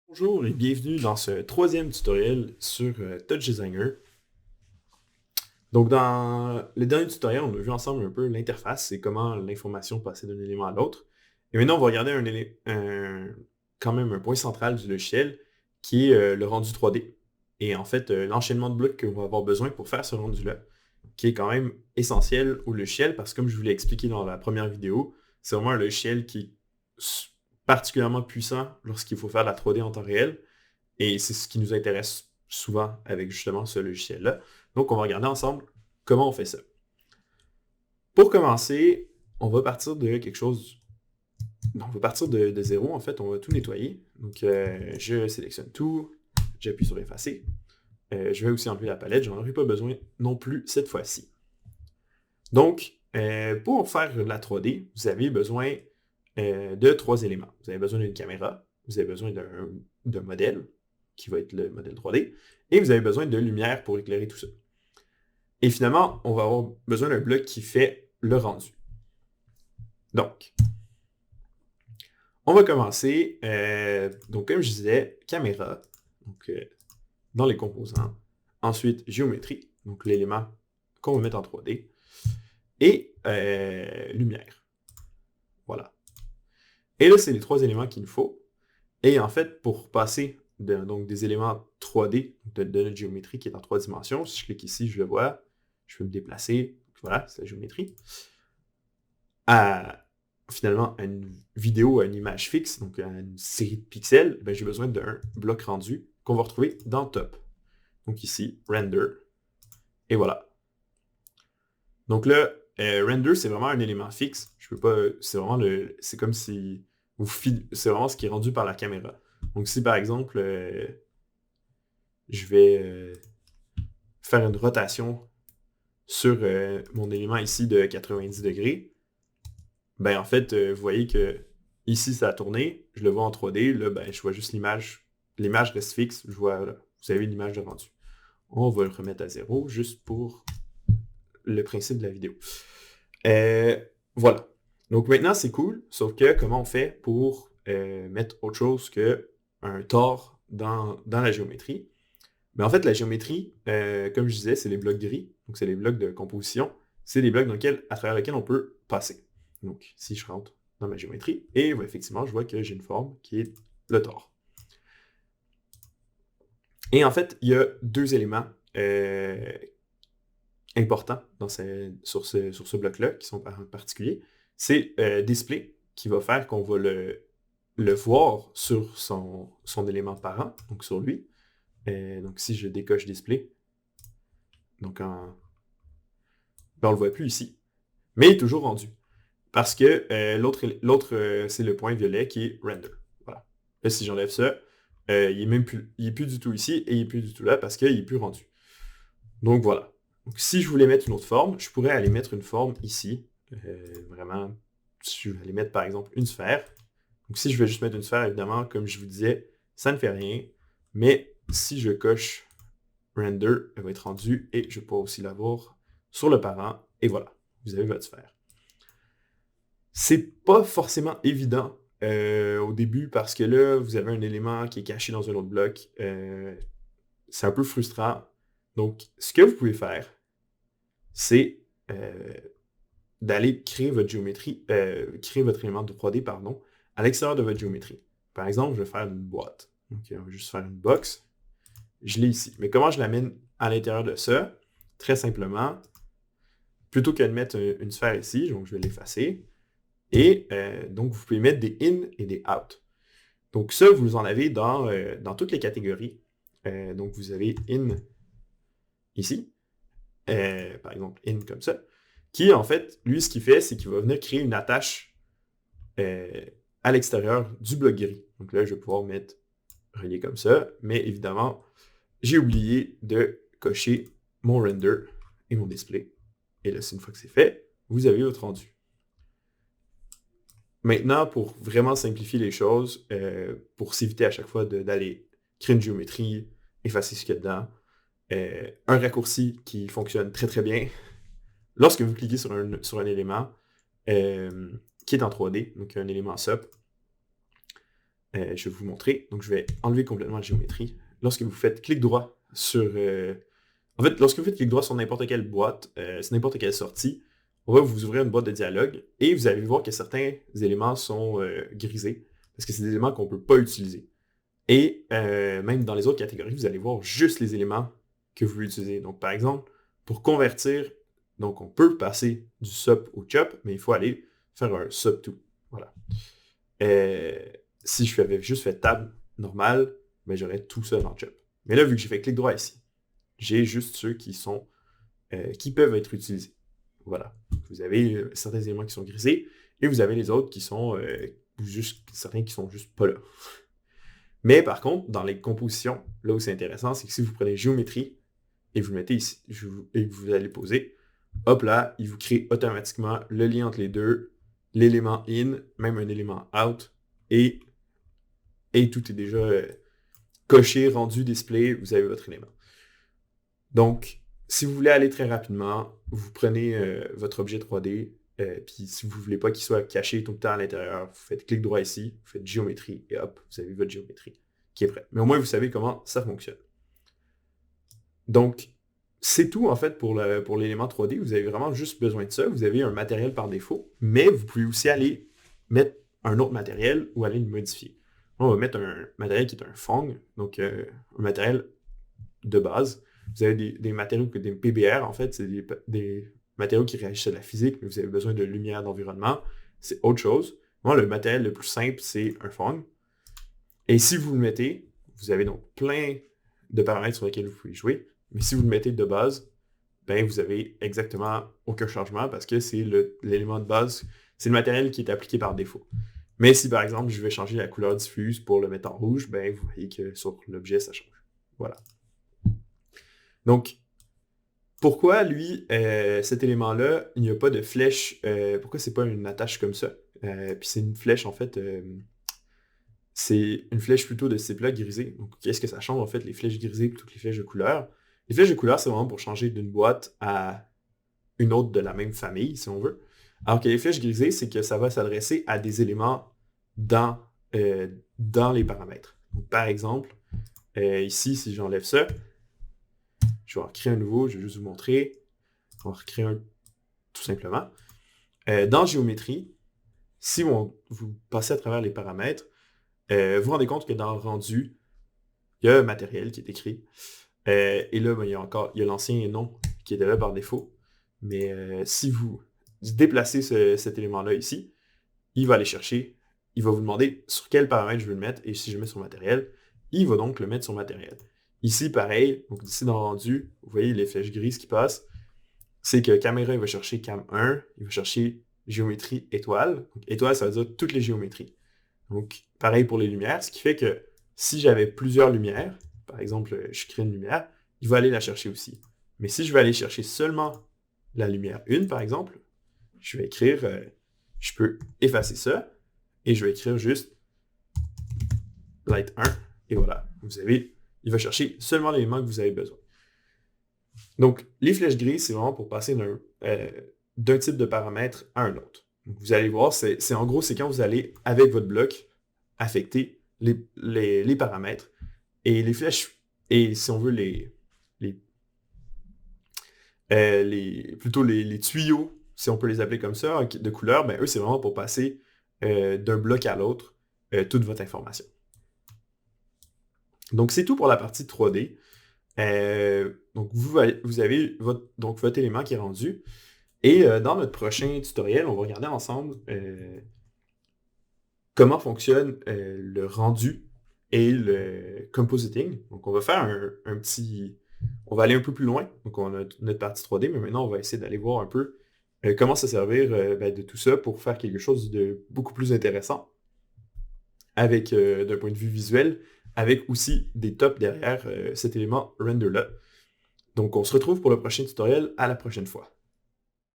Bonjour et bienvenue dans ce troisième tutoriel sur Touch Designer. Donc dans le dernier tutoriel, on a vu ensemble un peu l'interface et comment l'information passait d'un élément à l'autre. Et maintenant, on va regarder quand même un point central du logiciel qui est le rendu 3D. Et en fait, l'enchaînement de blocs qu'on va avoir besoin pour faire ce rendu-là, qui est quand même essentiel au logiciel parce que comme je vous l'ai expliqué dans la première vidéo, c'est vraiment un logiciel qui est particulièrement puissant lorsqu'il faut faire de la 3D en temps réel. Et c'est ce qui nous intéresse souvent avec justement ce logiciel-là. Donc, on va regarder ensemble comment on fait ça. Pour commencer, on va partir de quelque chose. On va partir de zéro, en fait, on va tout nettoyer. Donc, je sélectionne tout, j'appuie sur effacer. Je vais aussi enlever la palette, j'en aurai pas besoin non plus cette fois-ci. Donc, pour faire de la 3D, vous avez besoin de trois éléments. Vous avez besoin d'une caméra, vous avez besoin d'un modèle, qui va être le modèle 3D, et vous avez besoin de lumière pour éclairer tout ça. Et finalement, on va avoir besoin d'un bloc qui fait le rendu. Donc, on va commencer, donc comme je disais, caméra, donc dans les composants. Ensuite, géométrie, donc l'élément qu'on va mettre en 3D. Et lumière. Voilà. Et là, c'est les trois éléments qu'il nous faut. Et en fait, pour passer donc des éléments 3D, de notre géométrie qui est en 3 dimensions, si je clique ici, je le vois, je peux me déplacer, voilà, c'est la géométrie, à finalement à une vidéo, à une image fixe, donc à une série de pixels, ben, j'ai besoin d'un bloc rendu qu'on va retrouver dans Top. Donc ici, Render, et voilà. Donc là, Render, c'est vraiment un élément fixe. Je peux pas, c'est vraiment c'est comme si c'est vraiment ce qui est rendu par la caméra. Donc si par exemple, je vais faire une rotation sur mon élément ici de 90 degrés, ben en fait, vous voyez que ici ça a tourné, je le vois en 3D, là ben je vois juste l'image reste fixe, je vois, là, vous avez l'image de rendu. On va le remettre à zéro juste pour le principe de la vidéo. Euh, voilà. Donc maintenant c'est cool, sauf que comment on fait pour mettre autre chose qu'un tore dans la géométrie? Mais en fait, la géométrie, comme je disais, c'est les blocs gris, donc c'est les blocs de composition, c'est des blocs à travers lesquels on peut passer. Donc, si je rentre dans ma géométrie, et effectivement, je vois que j'ai une forme qui est le tore. Et en fait, il y a deux éléments importants sur ce bloc-là, qui sont en particulier. C'est display, qui va faire qu'on va le voir sur son élément parent, donc sur lui. Donc, si je décoche display, donc ben, on le voit plus ici, mais il est toujours rendu. Parce que l'autre c'est le point violet qui est render. Voilà. Là, si j'enlève ça, il est plus du tout ici et il est plus du tout là parce qu'il est plus rendu. Donc voilà. Donc, si je voulais mettre une autre forme, je pourrais aller mettre une forme ici. Vraiment, si je vais aller mettre par exemple une sphère. Donc si je vais juste mettre une sphère, évidemment, comme je vous disais, ça ne fait rien. Mais si je coche render, elle va être rendue et je peux aussi l'avoir sur le parent. Et voilà, vous avez votre sphère. C'est pas forcément évident au début parce que là, vous avez un élément qui est caché dans un autre bloc. C'est un peu frustrant. Donc, ce que vous pouvez faire, c'est d'aller créer votre géométrie, créer votre élément de 3D, pardon, à l'extérieur de votre géométrie. Par exemple, je vais faire une boîte. Donc, on va juste faire une box. Je l'ai ici. Mais comment je l'amène à l'intérieur de ça? Très simplement, plutôt que de mettre une sphère ici, donc je vais l'effacer. Et donc, vous pouvez mettre des in et des out. Donc, ça, vous en avez dans toutes les catégories. Donc, vous avez in ici, par exemple, in comme ça, qui, en fait, lui, ce qu'il fait, c'est qu'il va venir créer une attache à l'extérieur du bloc gris. Donc là, je vais pouvoir mettre relié comme ça, mais évidemment, j'ai oublié de cocher mon render et mon display. Et là, c'est une fois que c'est fait, vous avez votre rendu. Maintenant, pour vraiment simplifier les choses, pour s'éviter à chaque fois d'aller créer une géométrie, effacer ce qu'il y a dedans, un raccourci qui fonctionne très très bien, lorsque vous cliquez sur un élément qui est en 3D, donc un élément SUP, Je vais vous montrer. Donc, je vais enlever complètement la géométrie. Lorsque vous faites clic droit sur... En fait, lorsque vous faites clic droit sur n'importe quelle boîte, sur n'importe quelle sortie, on va vous ouvrir une boîte de dialogue et vous allez voir que certains éléments sont grisés parce que c'est des éléments qu'on ne peut pas utiliser. Et même dans les autres catégories, vous allez voir juste les éléments que vous voulez utiliser. Donc, par exemple, pour convertir, donc on peut passer du sup au chop, mais il faut aller faire un sub to. Voilà. Si je avais juste fait tab normal, ben, j'aurais tout ça dans chop. Mais là, vu que j'ai fait clic droit ici, j'ai juste ceux qui peuvent être utilisés. Voilà. Vous avez certains éléments qui sont grisés et vous avez les autres qui sont certains qui sont juste pas là. Mais par contre, dans les compositions, là où c'est intéressant, c'est que si vous prenez géométrie et vous le mettez ici et vous allez poser, hop là, il vous crée automatiquement le lien entre les deux, l'élément in, même un élément out, et tout est déjà coché, rendu, display, vous avez votre élément. Donc, si vous voulez aller très rapidement, vous prenez votre objet 3D, puis si vous ne voulez pas qu'il soit caché tout le temps à l'intérieur, vous faites clic droit ici, vous faites géométrie, et hop, vous avez votre géométrie qui est prête. Mais au moins, vous savez comment ça fonctionne. Donc, c'est tout en fait pour l'élément 3D. Vous avez vraiment juste besoin de ça. Vous avez un matériel par défaut, mais vous pouvez aussi aller mettre un autre matériel ou aller le modifier. On va mettre un matériel qui est un Phong, donc un matériel de base. Vous avez des matériaux, des PBR, en fait, c'est des matériaux qui réagissent à la physique, mais vous avez besoin de lumière d'environnement. C'est autre chose. Moi, le matériel le plus simple, c'est un Phong. Et si vous le mettez, vous avez donc plein de paramètres sur lesquels vous pouvez jouer. Mais si vous le mettez de base, ben vous avez exactement aucun changement parce que c'est l'élément de base, c'est le matériel qui est appliqué par défaut. Mais si par exemple je vais changer la couleur diffuse pour le mettre en rouge, ben vous voyez que sur l'objet ça change. Voilà. Donc, pourquoi lui, cet élément-là, il n'y a pas de flèche, pourquoi c'est pas une attache comme ça? Puis c'est une flèche en fait, c'est une flèche plutôt de ce type-là grisée. Donc qu'est-ce que ça change en fait, les flèches grisées plutôt que les flèches de couleur? Les flèches de couleur, c'est vraiment pour changer d'une boîte à une autre de la même famille, si on veut. Alors que les flèches grisées, c'est que ça va s'adresser à des éléments dans les paramètres. Donc, par exemple, ici, si j'enlève ça, je vais en créer un nouveau, je vais juste vous montrer. On va en recréer un tout simplement. Dans géométrie, si vous passez à travers les paramètres, vous vous rendez compte que dans le rendu, il y a un matériel qui est écrit. Et là, ben, il y a l'ancien nom qui était là par défaut. Mais si vous déplacez cet élément-là ici, il va aller chercher, il va vous demander sur quel paramètre je veux le mettre, et si je mets sur matériel, il va donc le mettre sur matériel. Ici, pareil, donc ici dans le rendu, vous voyez les flèches grises qui passent, c'est que caméra, il va chercher cam 1, il va chercher géométrie étoile. Donc, étoile, ça veut dire toutes les géométries. Donc, pareil pour les lumières, ce qui fait que si j'avais plusieurs lumières, par exemple, je crée une lumière, il va aller la chercher aussi. Mais si je vais aller chercher seulement la lumière 1, par exemple, je vais écrire, je peux effacer ça, et je vais écrire juste light 1, et voilà. Vous avez, il va chercher seulement l'élément que vous avez besoin. Donc, les flèches grises, c'est vraiment pour passer d'un type de paramètre à un autre. Donc, vous allez voir, c'est en gros, c'est quand vous allez, avec votre bloc, affecter les paramètres. Et les flèches, et si on veut plutôt les tuyaux, si on peut les appeler comme ça, de couleur, ben eux, c'est vraiment pour passer d'un bloc à l'autre toute votre information. Donc, c'est tout pour la partie 3D. Donc, vous avez votre élément qui est rendu. Et dans notre prochain tutoriel, on va regarder ensemble comment fonctionne le rendu et le compositing. Donc, on va faire un petit... On va aller un peu plus loin. Donc, on a notre partie 3D, mais maintenant, on va essayer d'aller voir un peu comment se servir de tout ça pour faire quelque chose de beaucoup plus intéressant avec, d'un point de vue visuel, avec aussi des tops derrière cet élément render-là. Donc, on se retrouve pour le prochain tutoriel. À la prochaine fois.